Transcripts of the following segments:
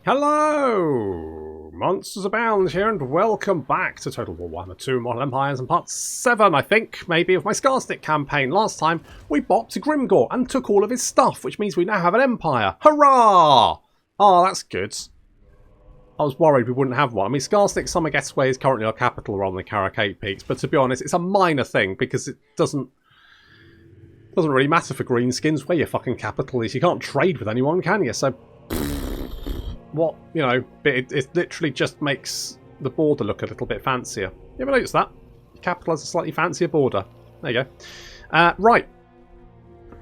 Hello! MonstersAbound here, and welcome back to Total War Warhammer 2 Modern Empires and Part 7, I think, maybe, of my Skarsnik campaign. Last time, we bopped to Grimgor and took all of his stuff, which means we now have an empire. Hurrah! Oh, that's good. I was worried we wouldn't have one. I mean, Skarsnik Summer Getaway is currently our capital rather than Karakate Peaks, but to be honest, it's a minor thing, because it doesn't really matter for greenskins where your fucking capital is. You can't trade with anyone, can you? So... what, you know, it literally just makes the border look a little bit fancier. You ever notice that? The capital has a slightly fancier border. There you go. Right.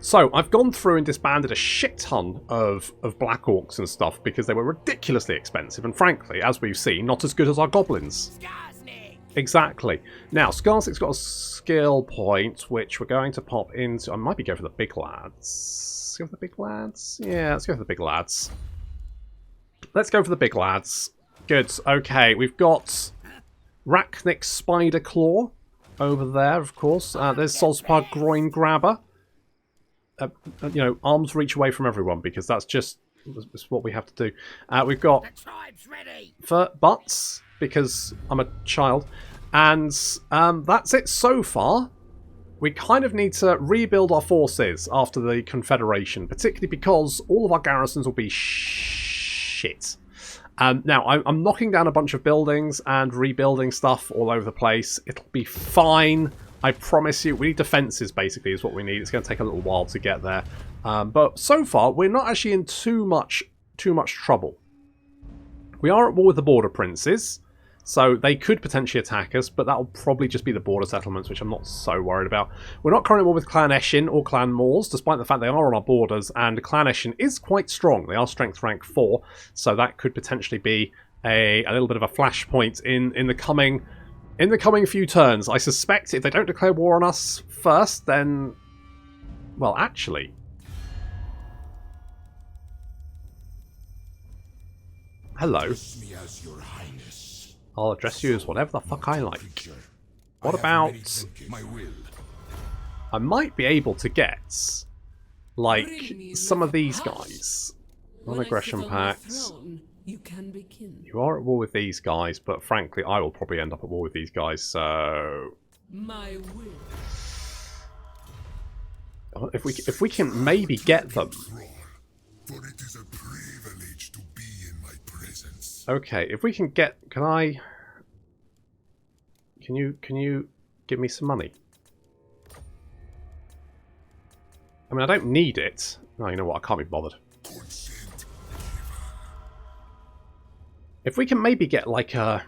So, I've gone through and disbanded a shit ton of Black Orcs and stuff because they were ridiculously expensive and frankly, as we've seen, not as good as our goblins. Skarsnik! Exactly. Now, Skarsnik's got a skill point which we're going to pop into. I might be going for the big lads. Let's go for the big lads? Yeah, let's go for the big lads. Let's go for the big lads. Good. Okay, we've got Rachnik Spider Claw over there, of course. There's Solspar Groin Grabber. You know, arms reach away from everyone because that's what we have to do. We've got for butts because I'm a child, and that's it so far. We kind of need to rebuild our forces after the Confederation, particularly because all of our garrisons will be shit. Now, I'm knocking down a bunch of buildings and rebuilding stuff all over the place. It'll be fine. I promise you. We need defences, basically, is what we need. It's going to take a little while to get there. But so far, we're not actually in too much trouble. We are at war with the Border Princes, so they could potentially attack us, but that'll probably just be the border settlements, which I'm not so worried about. We're not currently at war with Clan Eshin or Clan Moors, despite the fact they are on our borders, and Clan Eshin is quite strong. They are strength rank 4, so that could potentially be a little bit of a flashpoint in the coming few turns. I suspect if they don't declare war on us first, then... well, actually... hello. I'll address you as whatever the fuck I like. What about... I might be able to get, like, some of these guys. Non-aggression pacts. You are at war with these guys, but frankly, I will probably end up at war with these guys, so... If we can maybe get them... okay, if we can get... Can you give me some money? I mean, I don't need it. No, you know what? I can't be bothered. If we can maybe get, like, a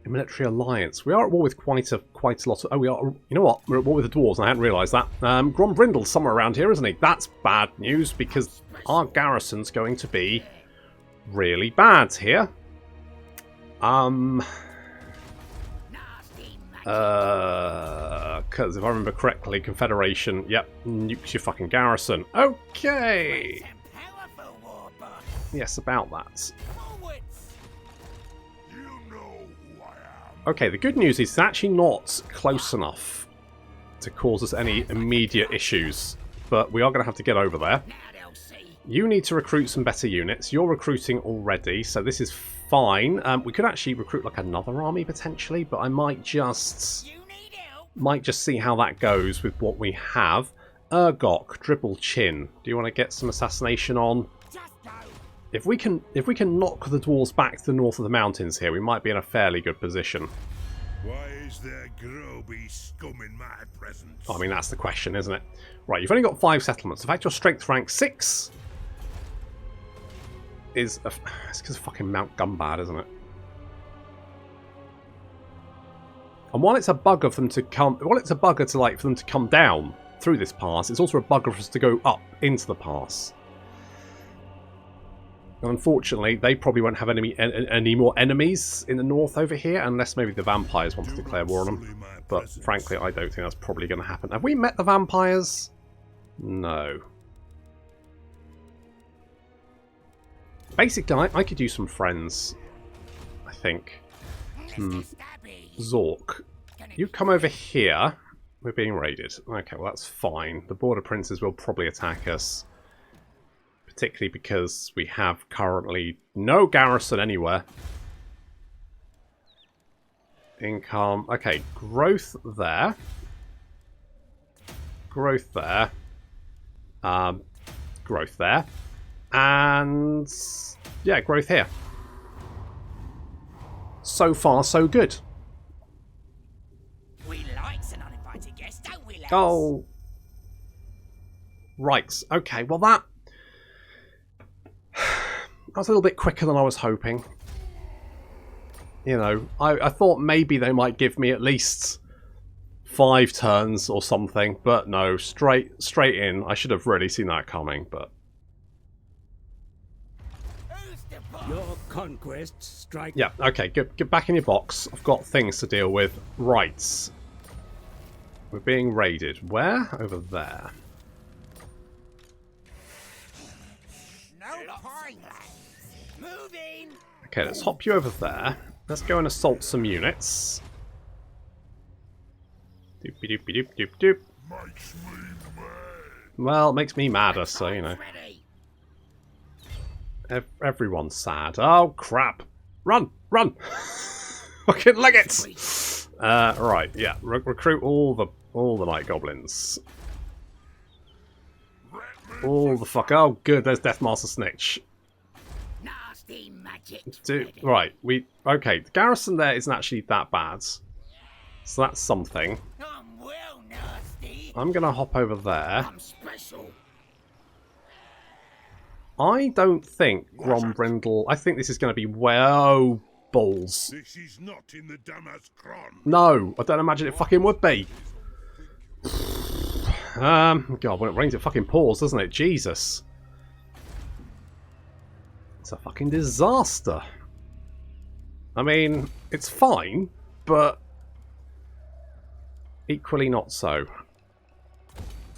military alliance. We are at war with quite a lot of... oh, we are... you know what? We're at war with the dwarves, and I hadn't realised that. Grombrindle's somewhere around here, isn't he? That's bad news, because our garrison's going to be really bad here. Because if I remember correctly, Confederation, yep, nukes your fucking garrison. Okay! Yes, about that. Okay, the good news is it's actually not close enough to cause us any immediate issues, but we are going to have to get over there. You need to recruit some better units. You're recruiting already, so this is fine. We could actually recruit like another army potentially, but I might just see how that goes with what we have. Urgok, Dribble Chin. Do you want to get some assassination on? If we can knock the dwarves back to the north of the mountains here, we might be in a fairly good position. Why is there grubby scum in my presence? I mean, that's the question, isn't it? Right, you've only got 5 settlements. In fact, your strength rank 6 is... it's because of fucking Mount Gumbad, isn't it? And while it's a bugger for them to come... while it's a bugger to, like, for them to come down through this pass, it's also a bugger for us to go up into the pass. And unfortunately, they probably won't have any more enemies in the north over here, unless maybe the vampires want to declare war on them. But frankly, I don't think that's probably going to happen. Have we met the vampires? No. Basically, I could use some friends, I think. Zork, you come over here. We're being raided. Okay, well that's fine. The Border Princes will probably attack us. particularly because we have currently no garrison anywhere. Income. Okay, growth there. Growth there. Growth there. And yeah, growth here. So far, so good. We like an uninvited guest, don't we, lads? Oh. Right. Okay, well that was a little bit quicker than I was hoping. You know, I thought maybe they might give me at least 5 turns or something, but no, straight in. I should have really seen that coming, but... Your conquests strike... Yeah, okay, get back in your box. I've got things to deal with. Right. We're being raided. Where? Over there. No point, lads. Moving. Okay, let's hop you over there. Let's go and assault some units. Doopy doopy doop doop doop. Makes me mad. Well, it makes me madder, so you know. Everyone's sad. Oh crap! Run, run! Fucking leg it! Right, yeah. Recruit all the night goblins. All the fuck. Oh, good. There's Deathmaster Snitch. Nasty magic. Right. Okay. The garrison there isn't actually that bad, so that's something. I'm well nasty. I'm gonna hop over there. I'm special. I don't think Grombrindle... I think this is going to be... Whoa, balls. This is not in the Damas Kron. No, I don't imagine it fucking would be. God, when it rains it fucking pours, doesn't it? Jesus. It's a fucking disaster. I mean, it's fine, but... equally not so.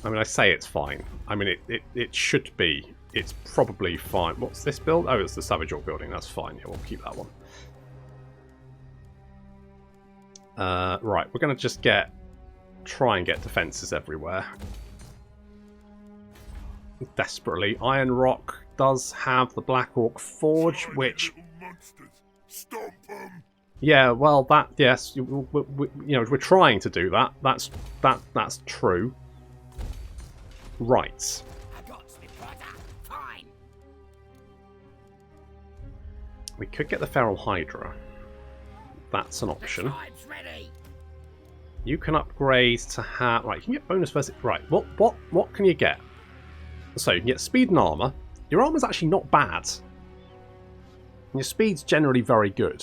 I mean, I say it's fine. I mean, it should be. It's probably fine. What's this build? Oh, it's the Savage Orc building. That's fine. Yeah, we'll keep that one. Right, we're going to just try and get defences everywhere. Desperately. Iron Rock does have the Black Orc Forge, which... Monsters. Stomp 'em. Yeah, well, that... Yes, you know, we're trying to do that. That's true. Right. We could get the Feral Hydra. That's an option. You can upgrade to have... Right, you can get bonus versus... Right, what can you get? So, you can get speed and armour. Your armour's actually not bad. And your speed's generally very good.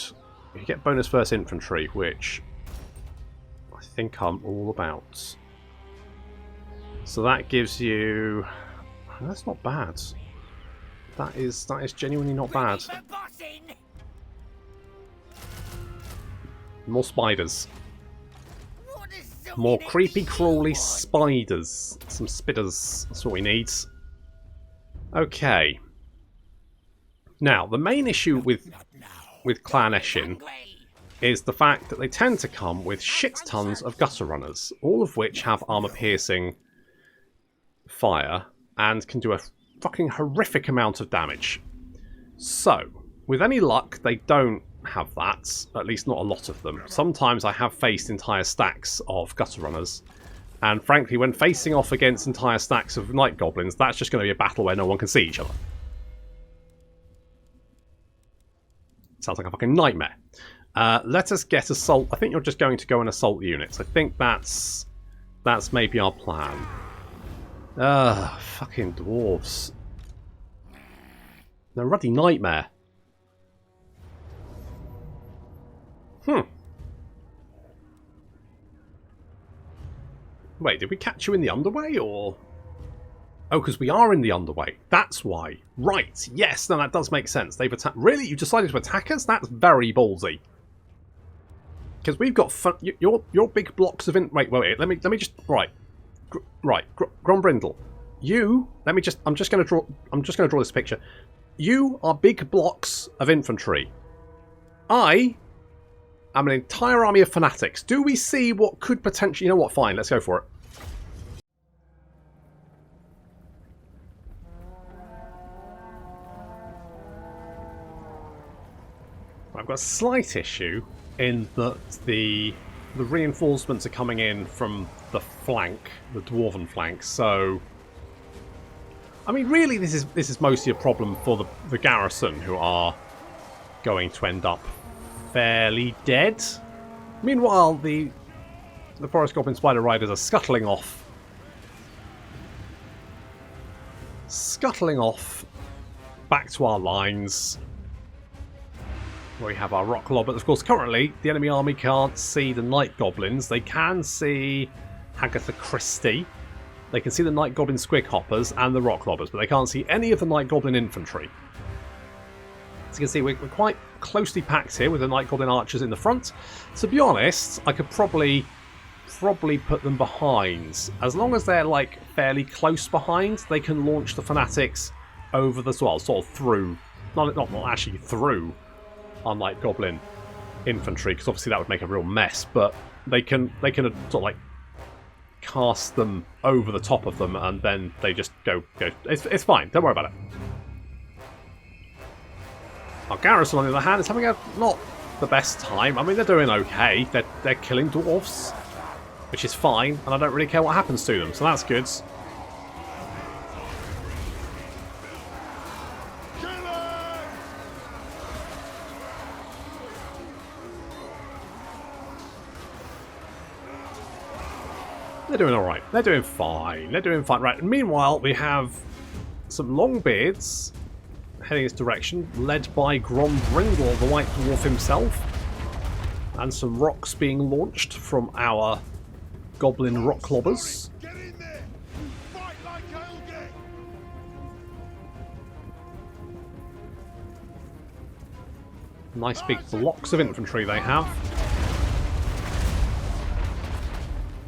You can get bonus versus infantry, which I think I'm all about. So that gives you... That's not bad. That is genuinely not bad. More spiders. More creepy crawly spiders. Some spitters. That's what we need. Okay. Now, the main issue with Clan Eshin is the fact that they tend to come with shit tons of gutter runners, all of which have armor piercing fire and can do a fucking horrific amount of damage. So, with any luck, they don't have that. At least not a lot of them. Sometimes I have faced entire stacks of gutter runners, and frankly, when facing off against entire stacks of night goblins, that's just going to be a battle where no one can see each other. Sounds like a fucking nightmare. Let us get assault. I think you're just going to go and assault units. I think that's maybe our plan. Fucking dwarves. They're a ruddy nightmare. Wait, did we catch you in the underway, or... Oh, because we are in the underway. That's why. Right, yes, no, that does make sense. They've attacked... Really? You decided to attack us? That's very ballsy. Because we've got... Your big blocks of... Wait, let me just... Right. Grombrindle. You... Let me just... I'm just going to draw this picture. You are big blocks of infantry. I am an entire army of fanatics. Do we see what could potentially... You know what? Fine, let's go for it. I've got a slight issue in that the reinforcements are coming in from the flank, the dwarven flank. So, I mean, really, this is mostly a problem for the garrison, who are going to end up fairly dead. Meanwhile, the Forest Goblin Spider Riders are scuttling off. Back to our lines. We have our rock lobbers. Of course, currently, the enemy army can't see the Night Goblins. They can see Agatha Christie. They can see the Night Goblin Squig Hoppers and the rock lobbers, but they can't see any of the Night Goblin infantry. As you can see, we're quite closely packed here with the Night Goblin archers in the front. To be honest, I could probably put them behind. As long as they're like fairly close behind, they can launch the fanatics over the sort of through, not actually through our Night Goblin infantry, because obviously that would make a real mess. But they can sort of like cast them over the top of them, and then they just go. It's fine. Don't worry about it. Our garrison, on the other hand, is having not the best time. I mean, they're doing okay. They're killing dwarfs, which is fine, and I don't really care what happens to them, so that's good. They're doing alright. They're doing fine. They're doing fine. Right, and meanwhile, we have some Longbeards heading this direction, led by Grombrindle, the White Dwarf himself, and some rocks being launched from our Goblin rock lobbers. Get in there! Fight like Helge! Nice big blocks of infantry they have.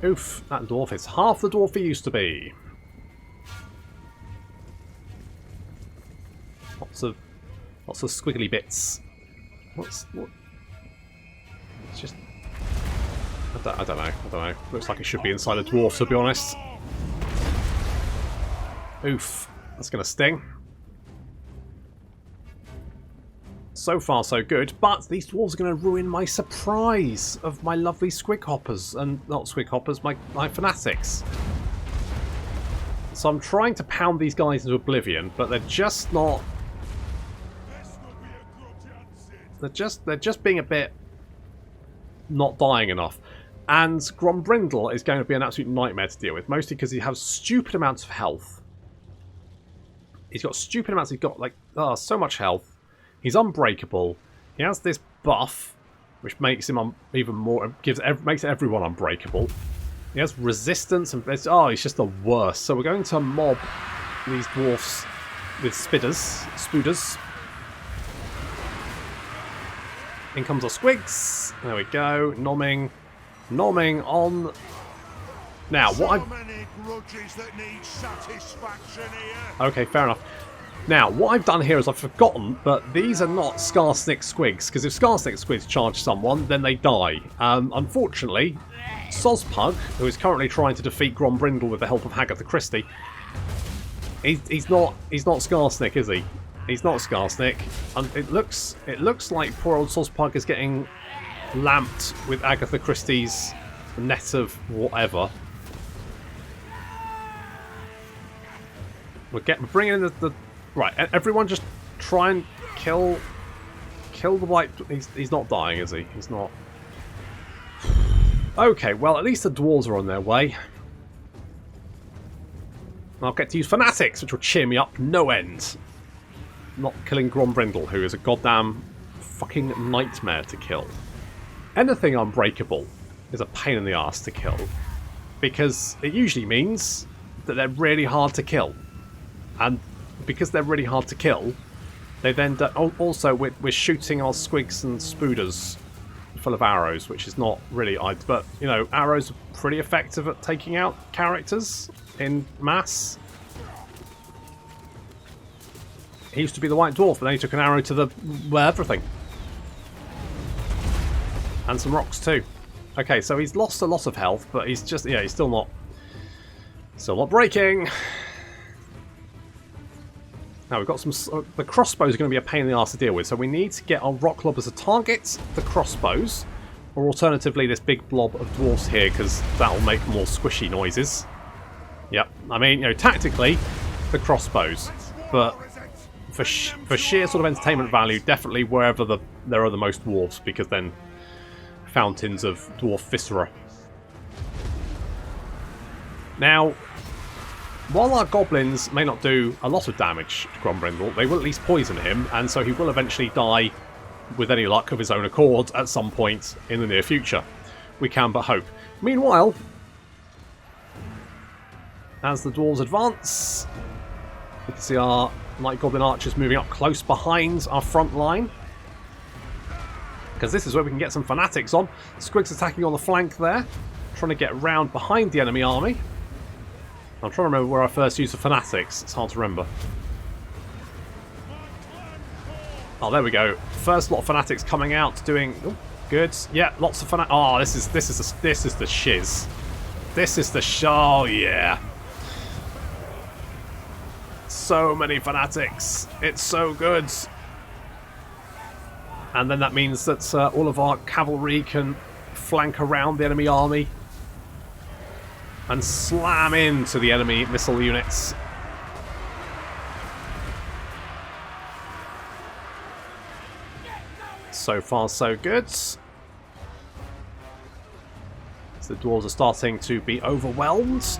Oof, that dwarf is half the dwarf he used to be. Lots of squiggly bits. What? It's just I don't know. Looks like it should be inside a dwarf, to be honest. Oof, that's gonna sting. So far, so good, but these dwarves are going to ruin my surprise of my lovely Squig Hoppers, and not Squig Hoppers, my fanatics. So I'm trying to pound these guys into oblivion, but they're just not. They're just being a bit not dying enough. And Grombrindle is going to be an absolute nightmare to deal with, mostly because he has stupid amounts of health. He's got stupid amounts. He's got like so much health. He's unbreakable. He has this buff, which makes him even more makes everyone unbreakable. He has resistance and he's just the worst. So we're going to mob these dwarfs with spooders. In comes our squigs. There we go. Nomming on. Now what I. Many grudges that need satisfaction here. Okay, fair enough. Now, what I've done here is I've forgotten that these are not Skarsnik squigs, because if Skarsnik squigs charge someone, then they die. Unfortunately, Sozpug, who is currently trying to defeat Grombrindle with the help of Agatha Christie, he's not Skarsnik, is he? He's not Skarsnik. And it looks like poor old Sozpug is getting lamped with Agatha Christie's net of whatever. We're bringing in the right, everyone just try and kill the white. He's not dying, is he? He's not. Okay, well, at least the dwarves are on their way. I'll get to use fanatics, which will cheer me up no end. Not killing Grombrindle, who is a goddamn fucking nightmare to kill. Anything unbreakable is a pain in the ass to kill, because it usually means that they're really hard to kill. And because they're really hard to kill, they then also we're shooting our squigs and spooders full of arrows, which is not really but you know, arrows are pretty effective at taking out characters in mass. He used to be the White Dwarf, but then he took an arrow to everything. And some rocks too. Okay, so he's lost a lot of health, but he's just he's still not breaking. Now we've got some... the crossbows are going to be a pain in the arse to deal with, so we need to get our rock lobbers to target the crossbows, or alternatively this big blob of dwarfs here, because that'll make more squishy noises. Yep, I mean, you know, tactically, the crossbows, but for sheer sort of entertainment value, definitely wherever there are the most dwarves, because then fountains of dwarf viscera. Now, while our goblins may not do a lot of damage to Grombrindle, they will at least poison him, and so he will eventually die, with any luck, of his own accord at some point in the near future. We can but hope. Meanwhile, as the dwarves advance, we can see our Night Goblin archers moving up close behind our front line, because this is where we can get some fanatics on. Squig's attacking on the flank there, trying to get round behind the enemy army. I'm trying to remember where I first used the fanatics. It's hard to remember. Oh, there we go. First lot of fanatics coming out, doing good. Yeah, lots of fanatics. Oh, this is the shiz. This is the oh yeah. So many fanatics. It's so good. And then that means that all of our cavalry can flank around the enemy army and slam into the enemy missile units. So far, so good. So the dwarves are starting to be overwhelmed.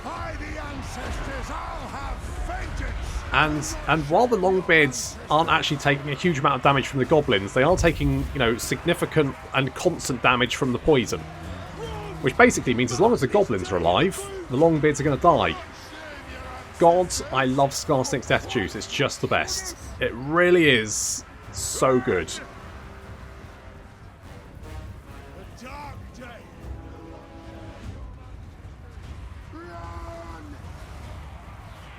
By the ancestors, I'll have vengeance. And while the Longbeards aren't actually taking a huge amount of damage from the goblins, they are taking, you know, significant and constant damage from the poison. Which basically means as long as the goblins are alive, the Longbeards are going to die. God, I love Skarsnik's Death Juice. It's just the best. It really is so good. The dark day. Run!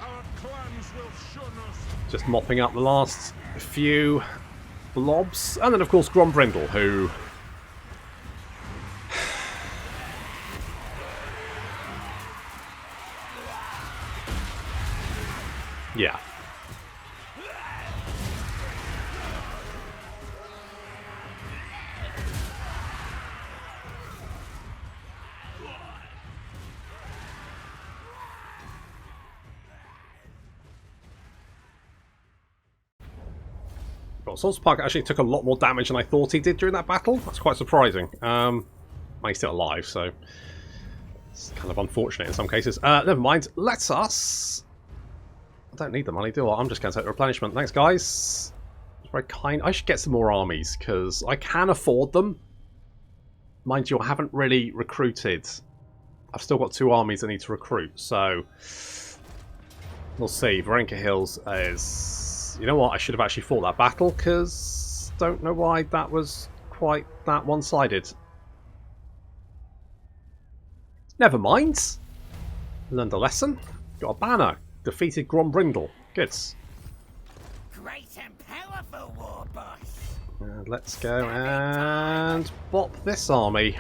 Our clans will shun us. Just mopping up the last few blobs. And then, of course, Grombrindle, who... yeah. Well, Swords Park actually took a lot more damage than I thought he did during that battle. That's quite surprising. He's still alive, so it's kind of unfortunate in some cases. Never mind. Let us... I don't need the money, do I? I'm just going to take the replenishment. Thanks, guys. It's very kind. I should get some more armies, because I can afford them. Mind you, I haven't really recruited. I've still got 2 armies I need to recruit, so... we'll see. Varenka Hills is... you know what? I should have actually fought that battle, because... don't know why that was quite that one-sided. Never mind. Learned a lesson. Got a banner. Defeated Grombrindle. Good. Great and powerful, war boss. And let's go and bop this army.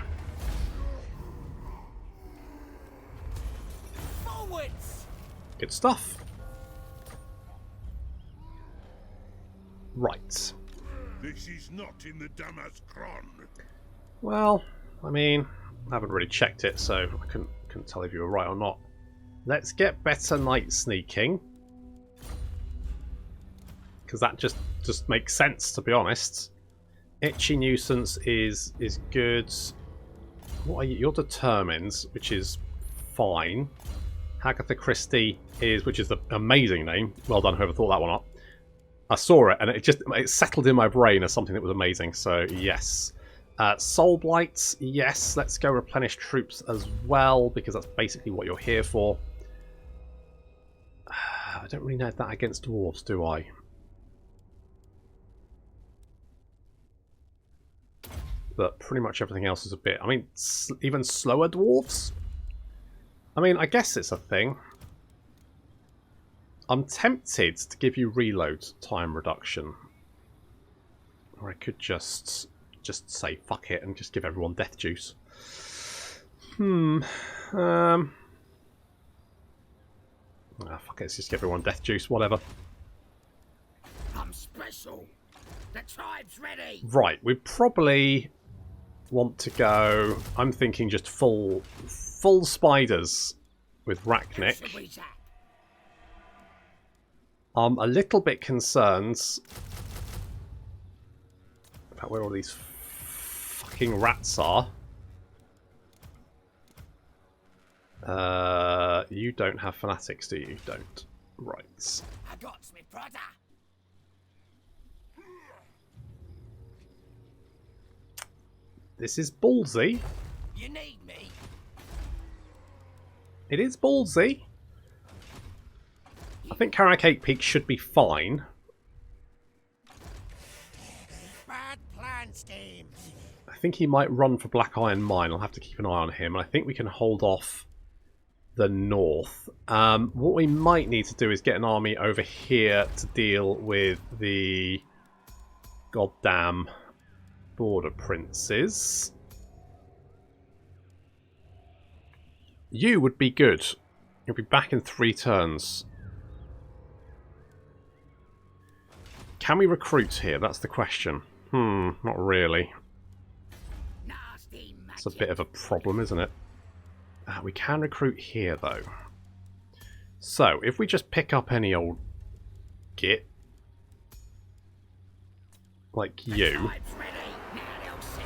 Forwards. Good stuff. Right. This is not in the Damas Kron. Well, I mean, I haven't really checked it, so I couldn't tell if you were right or not. Let's get better night sneaking, because that just makes sense, to be honest. Itchy Nuisance is good. What are you? You're Determined, which is fine. Agatha Christie is, which is an amazing name. Well done, whoever thought that one up. I saw it and it settled in my brain as something that was amazing. So yes. Soul Blight, yes. Let's go replenish troops as well, because that's basically what you're here for. I don't really know that against dwarves, do I? But pretty much everything else is a bit... I mean, even slower dwarves? I mean, I guess it's a thing. I'm tempted to give you reload time reduction. Or I could just say fuck it and just give everyone death juice. Ah, fuck it, let's just give everyone death juice, whatever. I'm special. The tribe's ready. Right, we probably want to go... I'm thinking just full spiders with Rachnik. Should we zap? I'm a little bit concerned about where all these fucking rats are. You don't have fanatics, do you? You don't. Right. I got me brother. This is ballsy. You need me. It is ballsy. I think Caracate Peak should be fine. Bad plan schemes. I think he might run for Black Iron Mine. I'll have to keep an eye on him. And I think we can hold off the north. What we might need to do is get an army over here to deal with the goddamn border princes. You would be good. You'll be back in 3 turns. Can we recruit here? That's the question. Not really. Nasty magic. It's a bit of a problem, isn't it? We can recruit here, though. So, if we just pick up any old git, like you, Tribe's ready. Now they'll see.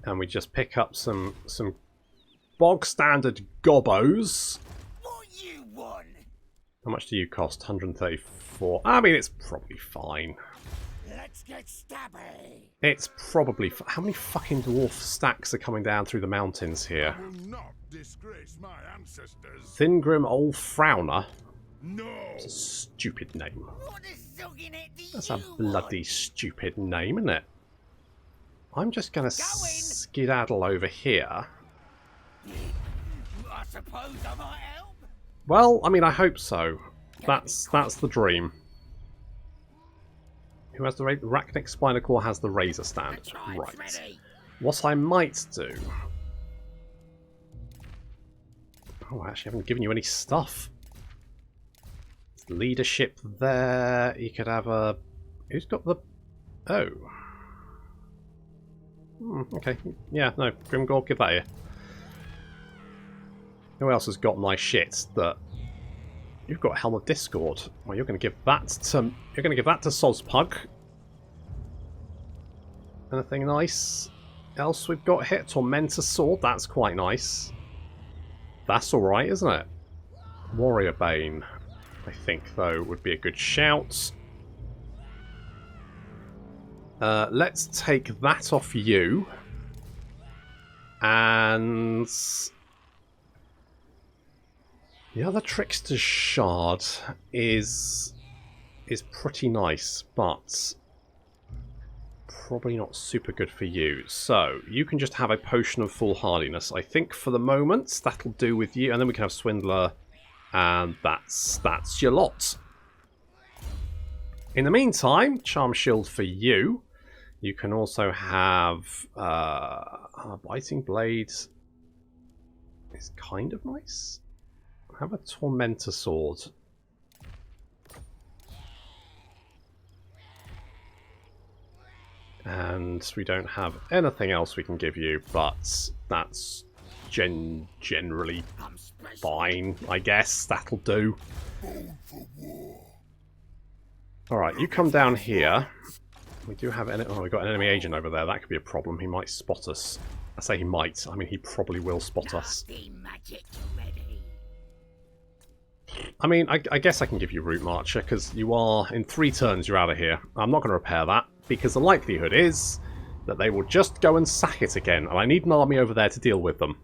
and we just pick up some bog standard gobbos. What you want? How much do you cost? 134. I mean, it's probably fine. Let's get stabby. It's probably... How many fucking dwarf stacks are coming down through the mountains here? Will not disgrace my ancestors. Thingrim Old Frowner. No. It's a stupid name. What is sogging it do That's you a bloody stupid name, isn't it? I'm just going to skedaddle over here. I suppose I might help. Well, I mean, I hope so. That's the dream. Who has the Rachnik Spinal Core has the Razor Stand. The tribe's Right. ready. What I might do... Oh, I actually haven't given you any stuff. Leadership there. You could have a... Who's got the... Oh. Okay. Yeah, no. Grimgor, give that here. Who else has got nice shit that... You've got Helm of Discord. Well, you're going to give that to... You're going to give that to Sozpug. Anything nice else we've got here? Tormentor Sword. That's quite nice. That's alright, isn't it? Warrior Bane, I think, though, would be a good shout. Let's take that off you. And... the other Trickster's Shard is pretty nice, but probably not super good for you. So, you can just have a Potion of Foolhardiness. I think for the moment, that'll do with you. And then we can have Swindler, and that's your lot. In the meantime, Charm Shield for you. You can also have Biting Blade is kind of nice. Have a Tormentor Sword. And we don't have anything else we can give you, but that's generally fine, I guess. That'll do. Alright, you come down here. We do have... Oh, we've got an enemy agent over there. That could be a problem. He might spot us. I say he might. I mean, he probably will spot us. Magic ready. I mean, I guess I can give you Route Marcher, because you are... In 3 turns, you're out of here. I'm not going to repair that, because the likelihood is that they will just go and sack it again, and I need an army over there to deal with them.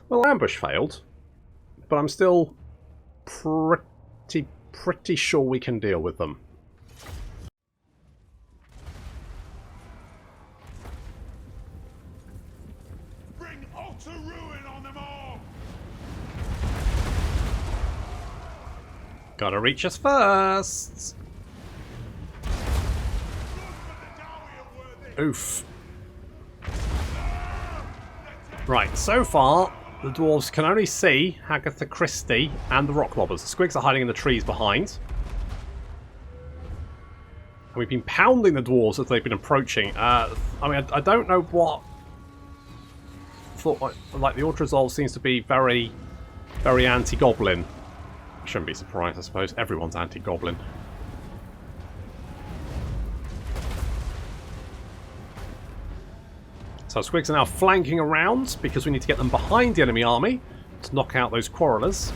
Well, ambush failed, but I'm still pretty sure we can deal with them. Bring utter ruin on them all. Gotta reach us first! Oof. Right, so far, the dwarves can only see Agatha Christie and the rock mobbers. The squigs are hiding in the trees behind. And we've been pounding the dwarves as they've been approaching. I mean, I don't know what... Thought like the auto resolve seems to be very, very anti-goblin. I shouldn't be surprised, I suppose. Everyone's anti-goblin. So squigs are now flanking around because we need to get them behind the enemy army to knock out those quarrelers.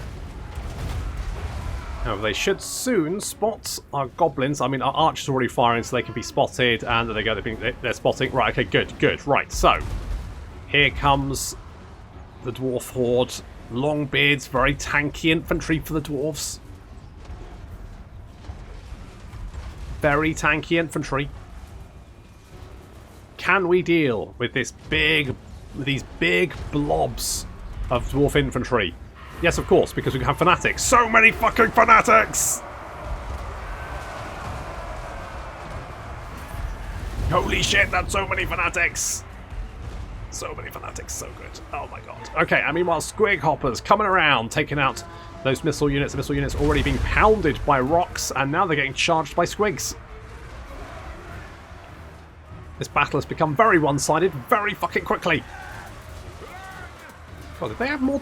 However, they should soon spot our goblins. I mean, our archers are already firing, so they can be spotted. And there they go. They're spotting. Right. Okay. Good. Good. Right. So here comes the dwarf horde. Long beards, very tanky infantry for the dwarves. Very tanky infantry. Can we deal with these big blobs of dwarf infantry? Yes, of course, because we have fanatics. So many fucking fanatics! Holy shit, that's so many fanatics! So many fanatics, so good. Oh my god. Okay, and meanwhile, squig hoppers coming around, taking out those missile units. The missile units already being pounded by rocks, and now they're getting charged by squigs. This battle has become very one-sided very fucking quickly. God, did they have more...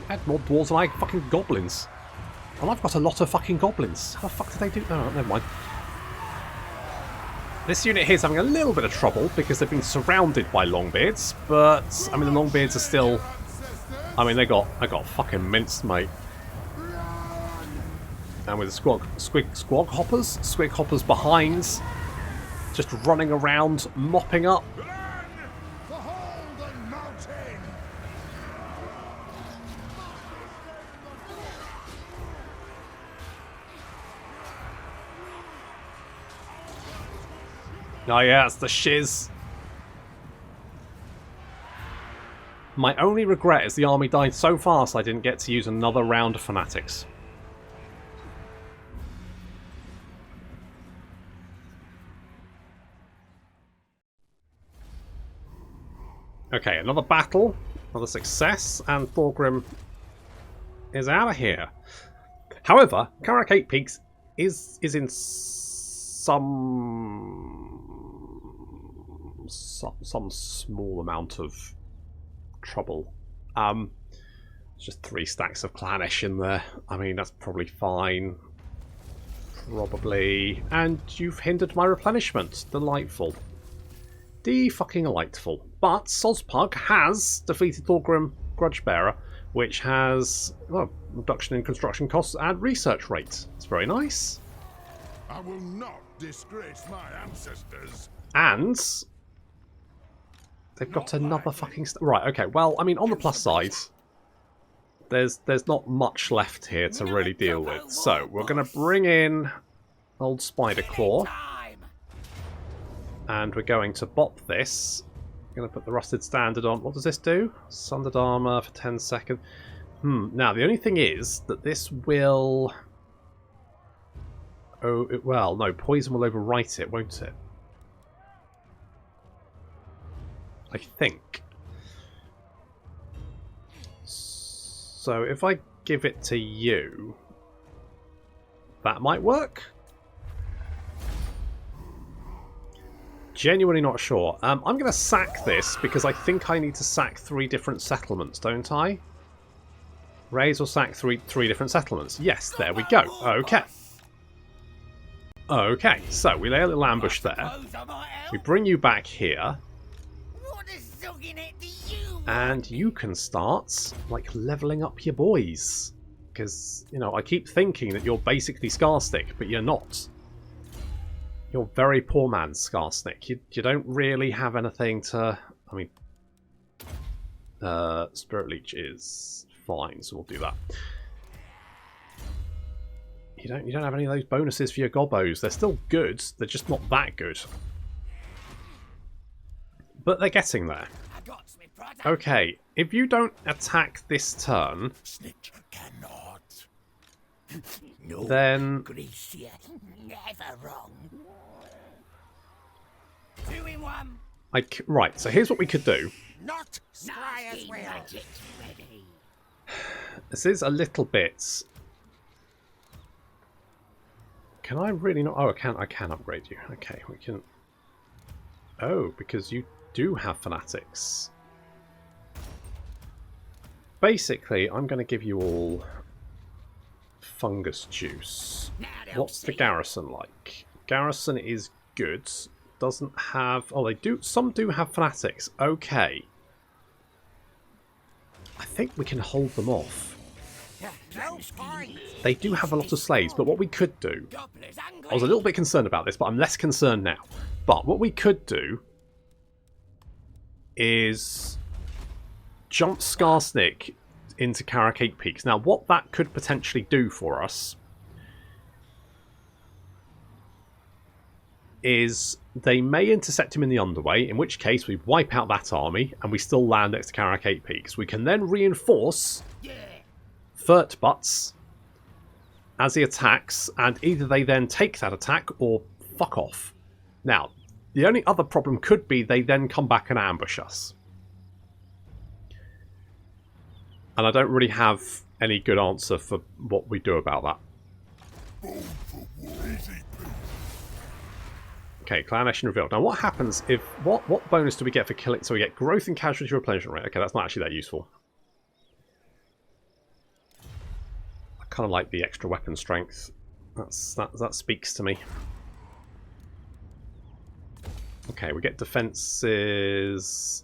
They had more dwarves than I fucking goblins. And I've got a lot of fucking goblins. How the fuck did they do... Oh, never mind. This unit here is having a little bit of trouble because they've been surrounded by longbeards, but I mean the longbeards are still. I mean they got fucking minced, mate. And with the squig hoppers behind, just running around, mopping up. Oh yeah, it's the shiz. My only regret is the army died so fast I didn't get to use another round of fanatics. Okay, another battle, another success, and Thorgrim is out of here. However, Karak 8 Peaks is in some small amount of trouble. It's just 3 stacks of Clanish in there. I mean, that's probably fine. Probably. And you've hindered my replenishment. Delightful. De-fucking delightful. But Sospug has defeated Thorgrim Grudgebearer, which has, well, reduction in construction costs and research rates. It's very nice. I will not disgrace my ancestors. And they've got another fucking... Right, okay. Well, I mean, on the plus side, there's not much left here to really deal with. So, we're going to bring in old Spider Claw. And we're going to bop this. I'm going to put the Rusted Standard on. What does this do? Sundered Armour for 10 seconds. Now, the only thing is that this will... Oh, well, no. Poison will overwrite it, won't it? I think. So if I give it to you, that might work. Genuinely not sure. I'm going to sack this because I think I need to sack 3 different settlements, don't I? Raise or sack three different settlements. Yes, there we go. Okay. Okay, so we lay a little ambush there. We bring you back here. And you can start, like, leveling up your boys. Because, you know, I keep thinking that you're basically Skarsnik, but you're not. You're very poor man's Skarsnik. You don't really have anything to... I mean... Spirit Leech is fine, so we'll do that. You don't have any of those bonuses for your gobbos. They're still good, they're just not that good. But they're getting there. Okay, if you don't attack this turn, then Never wrong. 2 in 1. Right, so here's what we could do. Not Squire's will. Magic's ready. This is a little bit... Can I really not... Oh, I can upgrade you. Okay, we can... Oh, because you do have fanatics. Basically, I'm going to give you all fungus juice. What's the garrison like? Garrison is good. Doesn't have... Oh, they do... Some do have fanatics. Okay. I think we can hold them off. No point. They do have a lot of slaves, but what we could do... I was a little bit concerned about this, but I'm less concerned now. But what we could do is jump Skarsnik into Carracate Peaks. Now, what that could potentially do for us is they may intercept him in the underway, in which case we wipe out that army and we still land next to Carracate Peaks. We can then reinforce Furt Butts as he attacks, and either they then take that attack or fuck off. Now, the only other problem could be they then come back and ambush us. And I don't really have any good answer for what we do about that. Okay, clan action revealed. Now what happens if... What bonus do we get for killing... So we get growth and casualty replenishment rate. Okay, that's not actually that useful. I kind of like the extra weapon strength. That speaks to me. Okay, we get defenses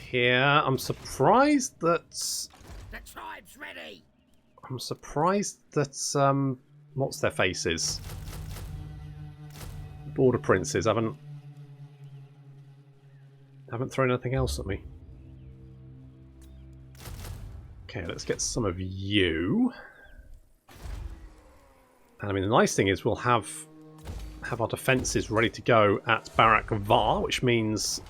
here. I'm surprised that... The tribe's ready. I'm surprised that... what's their faces? Border princes haven't thrown anything else at me. Okay, let's get some of you. And I mean, the nice thing is we'll have our defences ready to go at Barrack Var, which means,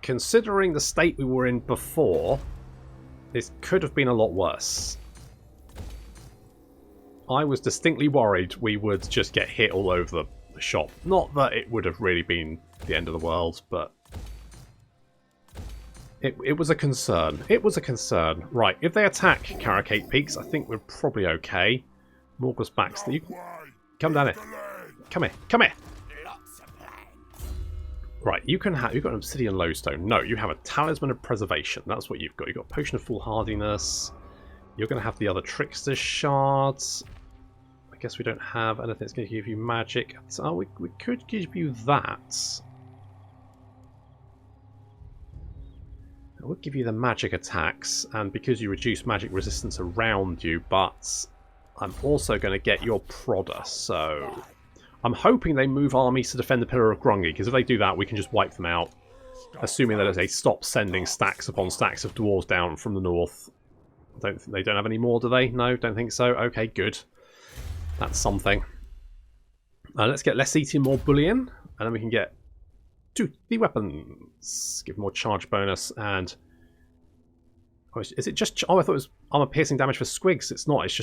considering the state we were in before, this could have been a lot worse. I was distinctly worried we would just get hit all over the shop. Not that it would have really been the end of the world, but it was a concern. It was a concern. Right, if they attack Carracate Peaks, I think we're probably okay. Morgus Baxter, you come down here. Come here. Come here. Lots of plans. Right, you've got an obsidian lodestone. No, you have a talisman of preservation. That's what you've got. You've got potion of foolhardiness. You're going to have the other trickster shards. I guess we don't have anything that's going to give you magic. So we could give you that. I would give you the magic attacks, and because you reduce magic resistance around you, but I'm also going to get your prodder, so I'm hoping they move armies to defend the Pillar of Grungy, because if they do that, we can just wipe them out, assuming that they stop sending stacks upon stacks of dwarves down from the north. They don't have any more, do they? No, don't think so. Okay, good. That's something. Let's get less eating, more bullion, and then we can get the weapons. Give more charge bonus, and is it just? Oh, I thought it was armor piercing damage for squigs. It's not. It's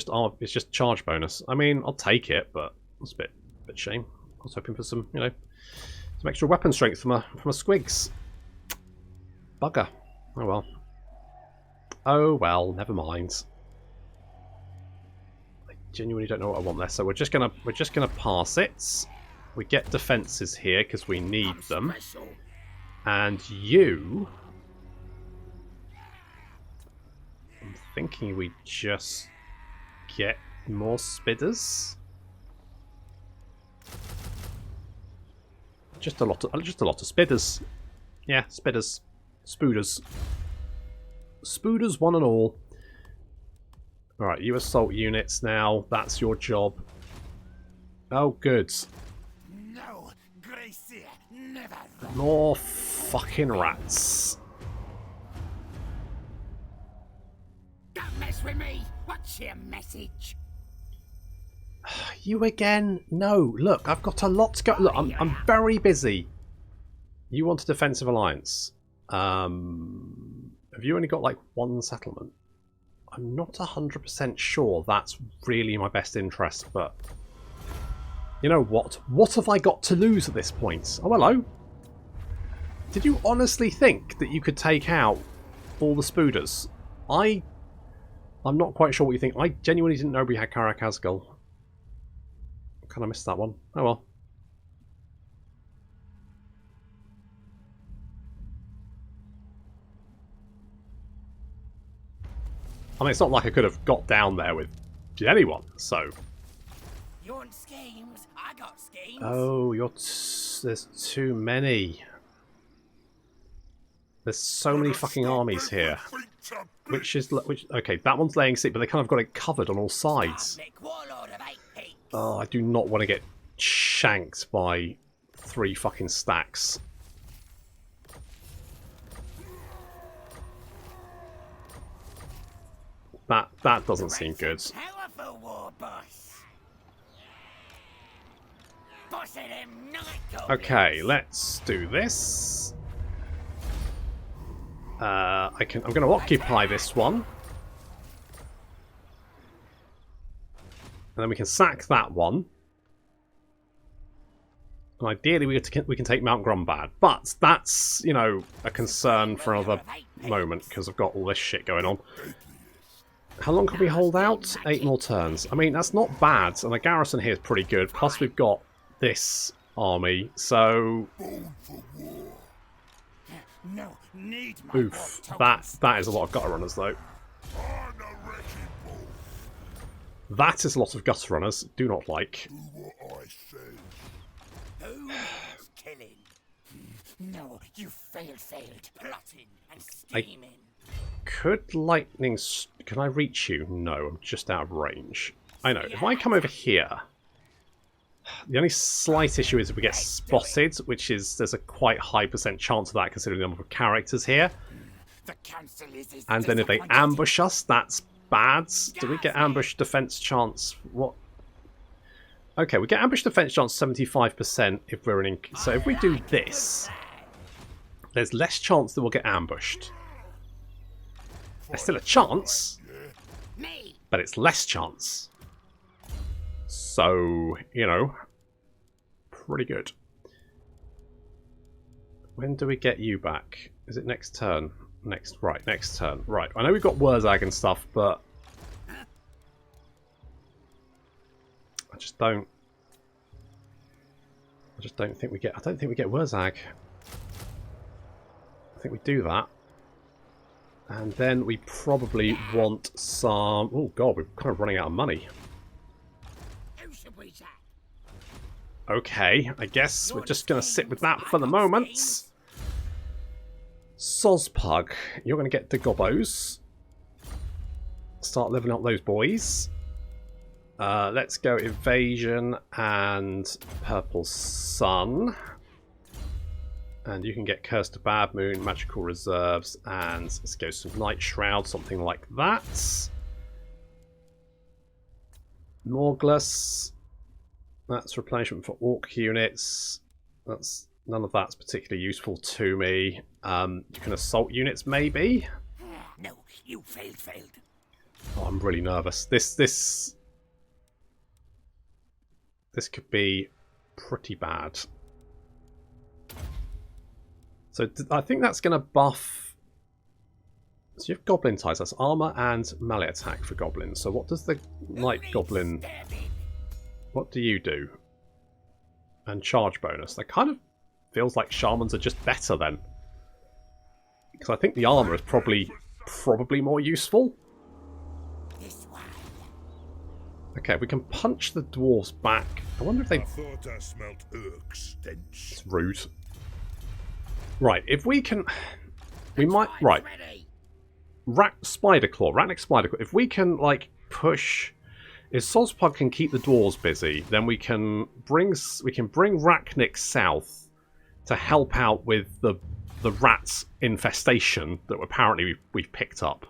just charge bonus. I mean, I'll take it, but it's a bit shame. I was hoping for some, some extra weapon strength from a squigs. Bugger. Oh well. Oh well. Never mind. I genuinely don't know what I want there, so we're just gonna pass it. We get defenses here because we need them. And you... I'm thinking we just get more spidders. Just a lot of spidders. Yeah, spidders. Spooders. Spooders one and all. Alright, you assault units now. That's your job. Oh, good. No, Gracie, never. More fucking rats. Don't mess with me. What's your message? You again? No, look, I've got a lot to go. Look, I'm very busy. You want a defensive alliance. Have you only got like one settlement? I'm not 100% sure that's really in my best interest, but you know what? What have I got to lose at this point? Oh, hello. Did you honestly think that you could take out all the Spooders? I'm not quite sure what you think. I genuinely didn't know we had Karak Asgul. Kind of missed that one. Oh well. I mean, it's not like I could have got down there with anyone, so... You want schemes? I got schemes. Oh, there's too many. There's so many fucking armies here. Okay, that one's laying siege, but they kind of got it covered on all sides. Oh, I do not want to get shanked by 3 fucking stacks. That doesn't seem good. Okay, let's do this. I'm going to occupy this one, and then we can sack that one. And ideally, we can take Mount Grumbad, but that's, you know, a concern for another moment because I've got all this shit going on. How long can we hold out? 8 more turns. I mean, that's not bad, and the garrison here is pretty good. Plus, we've got this army, so... Oof, that is a lot of gutter runners, though. That is a lot of gutter runners. Do not like. No, you failed. Plotting and scheming. Could lightning... Can I reach you? No, I'm just out of range. I know. If I come over here... The only slight issue is if we get spotted, which is... There's a quite high % chance of that considering the number of characters here. And then if they ambush us, that's bad. Do we get ambush defense chance? What? Okay, we get ambush defense chance 75% if we're in... So if we do this... There's less chance that we'll get ambushed. There's still a chance, but it's less chance. So, you know, pretty good. When do we get you back? Is it next turn? Next turn. Right, I know we've got Wurzag and stuff, but I don't think we get... I don't think we get Wurzag. I think we do that. And then we probably want some... Oh god, we're kind of running out of money. Okay, I guess we're just going to sit with that for the moment. Sozpug, you're going to get the Gobbos. Start leveling up those boys. Let's go Evasion and Purple Sun. And you can get Curse to Bad Moon, Magical Reserves, and let's go some Night Shroud, something like that. Morglus. That's replenishment for Orc units. None of that's particularly useful to me. You can assault units, maybe? No, you failed. Oh, I'm really nervous. This could be pretty bad. So I think that's going to buff... So you have Goblin Ties. That's armor and melee attack for Goblins. So what does the Night Goblin... What do you do? And charge bonus. That kind of feels like Shamans are just better then. Because I think the armor is probably more useful. Okay, we can punch the dwarves back. I wonder if they... I thought I smelt Urk stench. It's rude. Right, if we can... We might... Right. Ratnik Spiderclaw. If we can, like, push... If Sozpug can keep the dwarves busy, then we can bring Ratnik south to help out with the rat infestation that apparently we've picked up.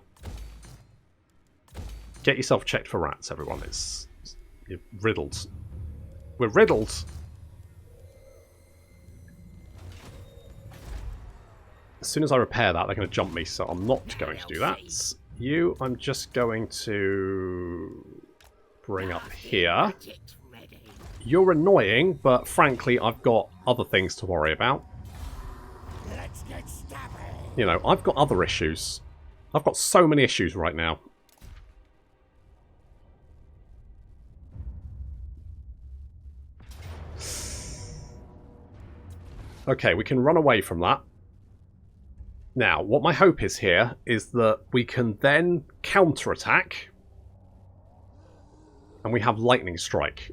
Get yourself checked for rats, everyone. You're riddled. We're riddled! As soon as I repair that, they're going to jump me, so I'm not going to do that. You, I'm just going to bring up here. You're annoying, but frankly, I've got other things to worry about. You know, I've got other issues. I've got so many issues right now. Okay, we can run away from that. Now, what my hope is here is that we can then counterattack. And we have lightning strike.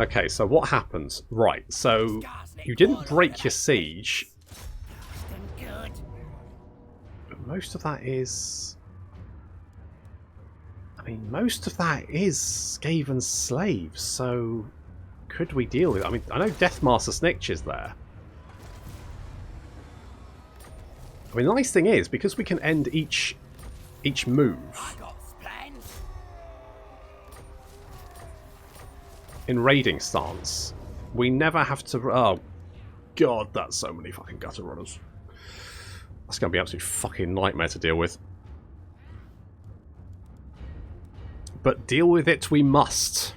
Okay, so what happens? Right, so you didn't break your siege. But most of that is... I mean, most of that is Skaven's slaves, so could we deal with it? I mean, I know Deathmaster Snitch is there. I mean, the nice thing is, because we can end each move in raiding stance, we never have to... Oh, God, that's so many fucking gutter runners. That's going to be an absolute fucking nightmare to deal with. But deal with it we must.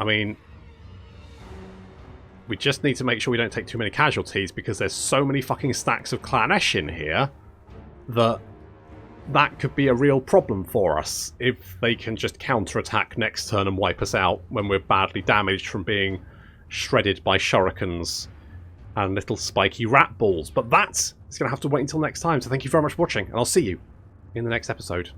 I mean, we just need to make sure we don't take too many casualties, because there's so many fucking stacks of Clanesh in here that could be a real problem for us if they can just counterattack next turn and wipe us out when we're badly damaged from being shredded by shurikens and little spiky rat balls. But that is going to have to wait until next time, so thank you very much for watching, and I'll see you in the next episode.